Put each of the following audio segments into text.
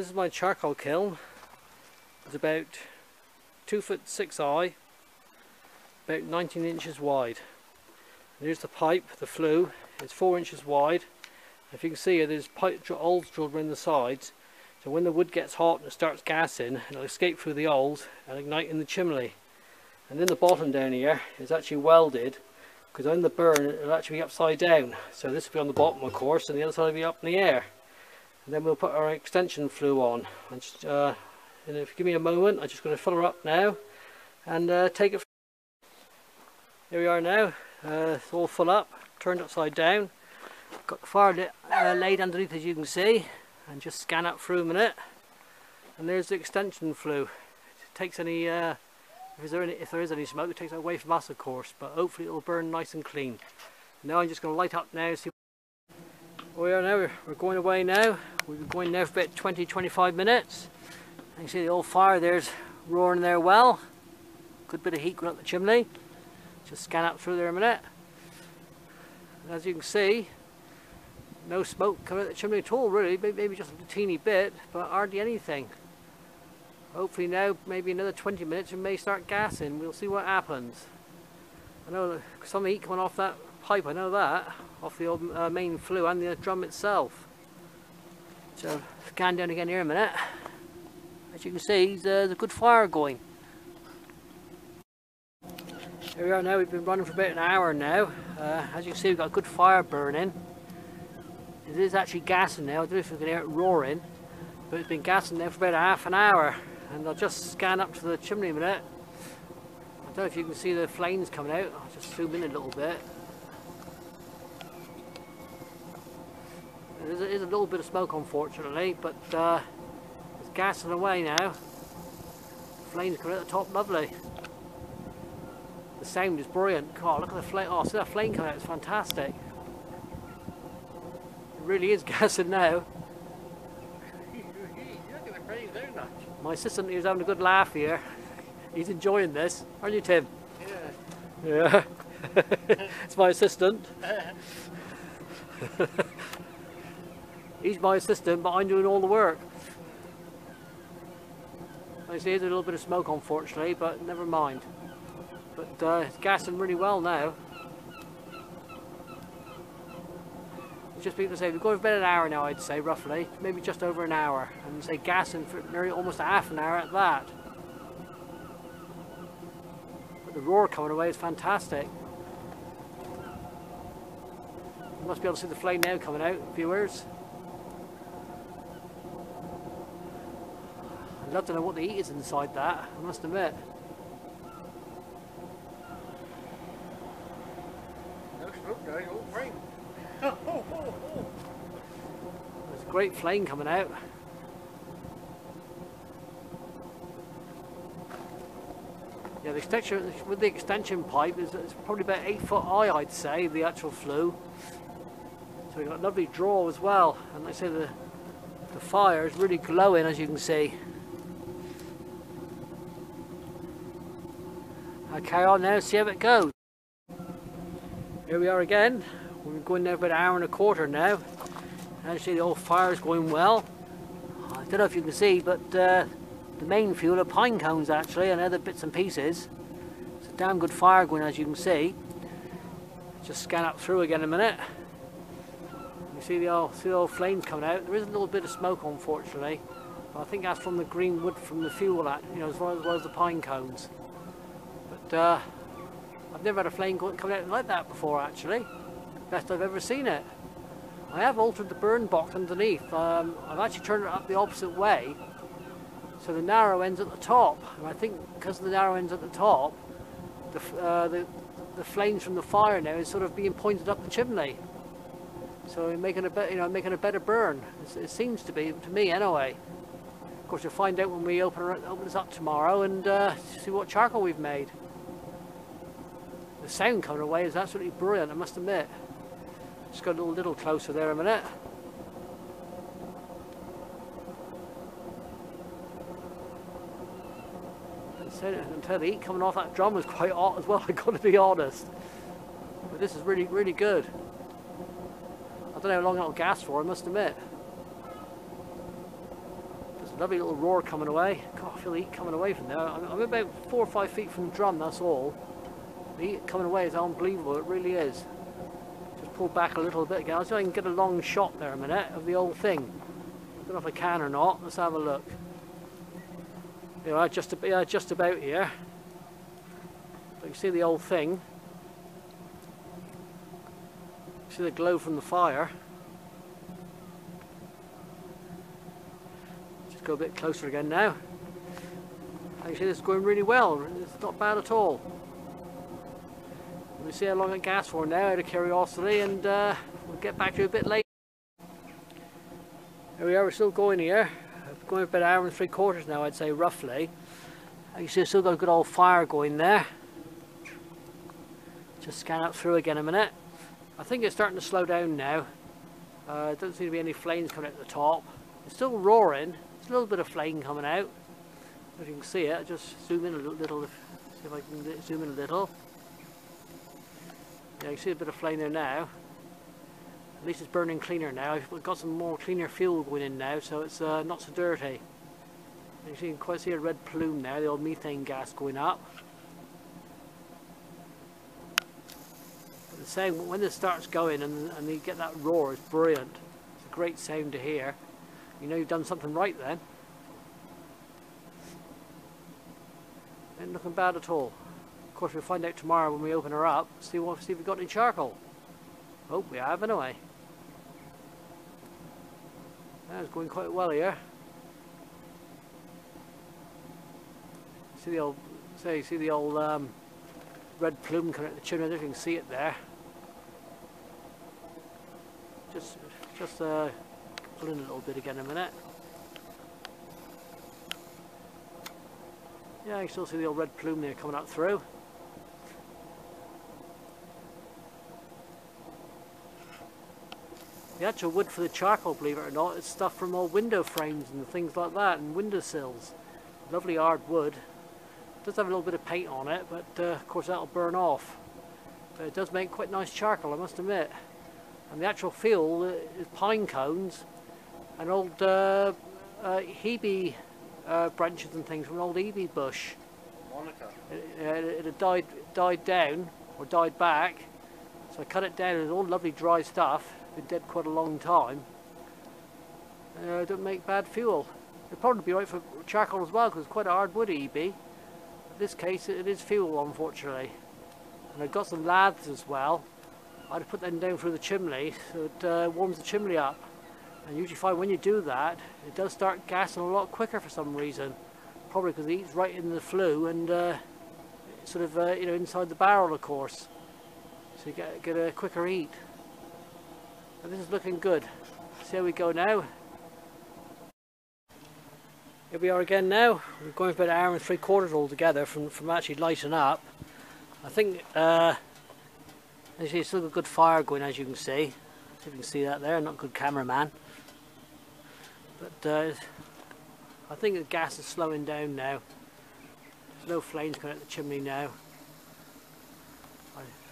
This is my charcoal kiln. It's about 2'6" high, about 19 inches wide. And here's the pipe, the flue. It's 4 inches wide. If you can see, there's holes drilled around the sides. So when the wood gets hot and it starts gassing, it'll escape through the holes and ignite in the chimney. And in the bottom down here is actually welded, because on the burn it'll actually be upside down. So this will be on the bottom, of course, and the other side will be up in the air. And then we'll put our extension flue on. And if you give me a moment, I'm just going to fill her up now and take it. Here we are now. It's all full up, turned upside down. Got the fire laid underneath, as you can see, and just scan up through a minute. And there's the extension flue. It takes any, if there is any smoke, it takes it away from us, of course, but hopefully it'll burn nice and clean. Now I'm just going to light up now. See, we are now. We're going away now. We've been going now for about 20-25 minutes. You can see the old fire there's roaring there well. Good bit of heat going up the chimney. Just scan up through there a minute. And as you can see, no smoke coming out the chimney at all, really. Maybe just a teeny bit, but hardly anything. Hopefully now, maybe another 20 minutes, we may start gassing. We'll see what happens. I know some heat coming off that pipe, I know that, off the old main flue and the drum itself. So scan down again here a minute. As you can see, there's a good fire going. Here we are now. We've been running for about an hour now. As you can see, we've got a good fire burning. It is actually gassing now. I don't know if you can hear it roaring, but it's been gassing now for about half an hour. And I'll just scan up to the chimney a minute. I don't know if you can see the flames coming out. I'll just zoom in a little bit. There is a little bit of smoke, unfortunately, but it's gassing away now. Flames coming out the top, lovely. The sound is brilliant. God, look at the flame. Oh, see that flame coming out? It's fantastic. It really is gassing now. My assistant is having a good laugh here. He's enjoying this, aren't you, Tim? Yeah. Yeah. It's my assistant. He's my assistant, but I'm doing all the work. I see there's a little bit of smoke, unfortunately, but never mind. But it's gassing really well now. It's just people say we've got about an hour now, I'd say, roughly, maybe just over an hour, and say gassing for nearly almost half an hour at that. But the roar coming away is fantastic. You must be able to see the flame now coming out, viewers. I'd love to know what the heat is inside that, I must admit. No smoke, guys, old flame. There's a great flame coming out. Yeah, the extension with the extension pipe it's probably about 8 foot high, I'd say, the actual flue. So we've got a lovely draw as well, and like I say, the fire is really glowing, as you can see. I'll carry on now and see how it goes. Here we are again. We've been going there for about an hour and a quarter now. As you see, the old fire is going well. I don't know if you can see, but the main fuel are pine cones actually, and other bits and pieces. It's a damn good fire going, as you can see. Just scan up through again a minute. You see the old flames coming out. There is a little bit of smoke, unfortunately, but I think that's from the green wood from the fuel, as well as the pine cones. But I've never had a flame coming out like that before, actually. Best I've ever seen it. I have altered the burn box underneath. I've actually turned it up the opposite way, so the narrow end's at the top. And I think because of the narrow end's at the top, the flames from the fire now is sort of being pointed up the chimney. So making a better burn. It seems to be, to me anyway. Of course, you'll find out when we open this up tomorrow and see what charcoal we've made. The sound coming away is absolutely brilliant, I must admit. Just got a little closer there a minute. And tell the heat coming off that drum was quite hot as well, I've got to be honest. But this is really, really good. I don't know how long it'll gas for, I must admit. Lovely little roar coming away. God, I feel the heat coming away from there. I'm about 4 or 5 feet from the drum, that's all. The heat coming away is unbelievable, it really is. Just pull back a little bit again. I'll see if I can get a long shot there a minute of the old thing. I don't know if I can or not. Let's have a look. There we are, just about here. But you can see the old thing. See the glow from the fire. Just go a bit closer again now. Actually, this is going really well. It's not bad at all. We'll see how long it gas for now, out of curiosity, and we'll get back to it a bit later. Here we are, we're still going here. Going about 1 hour and 3/4 now, I'd say, roughly. You see, I've still got a good old fire going there. Just scan up through again a minute. I think it's starting to slow down now. There doesn't seem to be any flames coming out the top. It's still roaring. There's a little bit of flame coming out. If you can see it, I'll just zoom in a little. See if I can zoom in a little. Yeah, you can see a bit of flame there now. At least it's burning cleaner now. We've got some more cleaner fuel going in now, so it's not so dirty. You can quite see a red plume now, the old methane gas going up. But the same, when this starts going and you get that roar, it's brilliant. It's a great sound to hear. You know you've done something right then. Ain't looking bad at all. Of course, we'll find out tomorrow when we open her up. See if we've got any charcoal. Oh, we have anyway. That's going quite well here. See the old red plume coming out the chimney. I don't know if you can see it there. Just pull in a little bit again in a minute. Yeah, you can still see the old red plume there coming up through. The actual wood for the charcoal, believe it or not, is stuff from old window frames and things like that, and windowsills. Lovely hard wood. It does have a little bit of paint on it, but of course that'll burn off. But it does make quite nice charcoal, I must admit. And the actual fuel is pine cones and old hebe branches and things from an old hebe bush. Monica. It had died down, or died back, so I cut it down. It was all lovely dry stuff. Been dead quite a long time. It don't make bad fuel. It'd probably be right for charcoal as well, because it's quite a hard wood EB. In this case, it is fuel, unfortunately. And I've got some laths as well. I'd put them down through the chimney, so it warms the chimney up. And usually find when you do that, it does start gassing a lot quicker for some reason. Probably because it eats right in the flue and sort of you know, inside the barrel, of course. So you get a quicker heat. And this is looking good. See how we go now. Here we are again now. We're going for about 1 hour and 3/4 altogether from actually lighting up. I think as you see, it's still a good fire going, as you can see. See if you can see that there. Not a good cameraman. But I think the gas is slowing down now. There's no flames coming out the chimney now.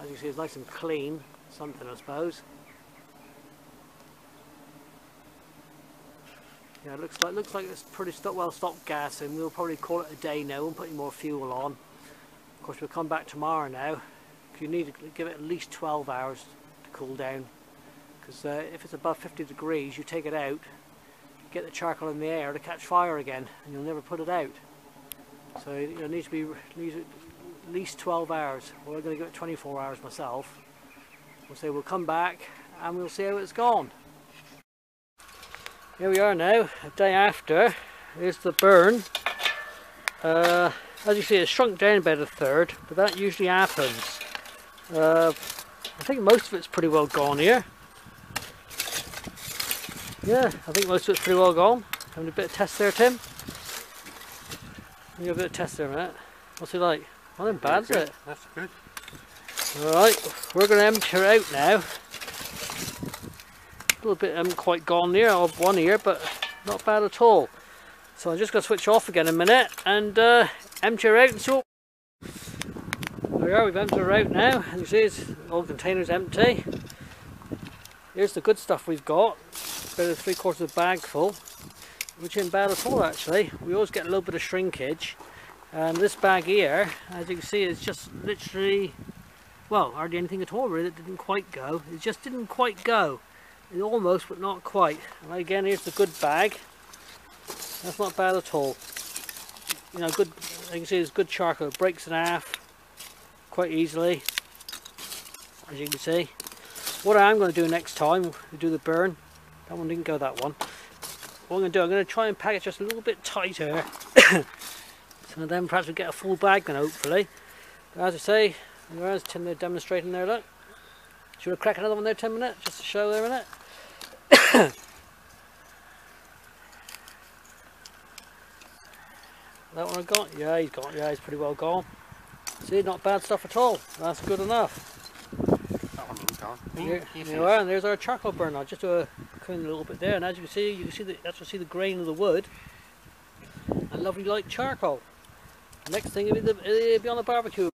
As you can see, it's nice and clean. Something, I suppose. Yeah, it looks like it's pretty well stopped gassing. We'll probably call it a day now. Won't put any more fuel on. Of course, we'll come back tomorrow now. You need to give it at least 12 hours to cool down. Because if it's above 50 degrees, you take it out, get the charcoal in the air to catch fire again, and you'll never put it out. So it needs to be at least 12 hours. Well, I'm going to give it 24 hours myself. We'll come back and we'll see how it's gone. Here we are now, a day after. Here's the burn. As you see, it's shrunk down about 1/3, but that usually happens. I think most of it's pretty well gone here. Yeah, I think most of it's pretty well gone. Having a bit of test there, Tim. You have a bit of test there, mate. What's it like? Not in bad, is it? That's good. Alright, we're going to empty her out now. A little bit quite gone there, of one ear, but not bad at all. So I'm just going to switch off again in a minute and empty her out and so. There we are, we've emptied her out now. As you see, the old container's empty. Here's the good stuff we've got. About 3/4 bag full. which isn't bad at all actually. We always get a little bit of shrinkage, and this bag here, as you can see, is just literally, well, hardly anything at all really. It didn't quite go. It just didn't quite go. It almost, but not quite. And again, here's the good bag. That's not bad at all. You know, good. You can see it's good charcoal. It breaks in half quite easily, as you can see. What I am going to do next time, we do the burn. That one didn't go, that one. What I'm going to do, I'm going to try and pack it just a little bit tighter. So then perhaps we get a full bag then, hopefully. But as I say, there's Tim there demonstrating there, look. Should we crack another one there, 10 minutes, just to show there, innit? That one I got? Yeah, he's got. Yeah, he's pretty well gone. See, not bad stuff at all. That's good enough. That one was gone. Here you are, and there's our charcoal burn. I'll just do a clean a little bit there, and as you can see the grain of the wood and lovely light charcoal. The next thing will be on the barbecue.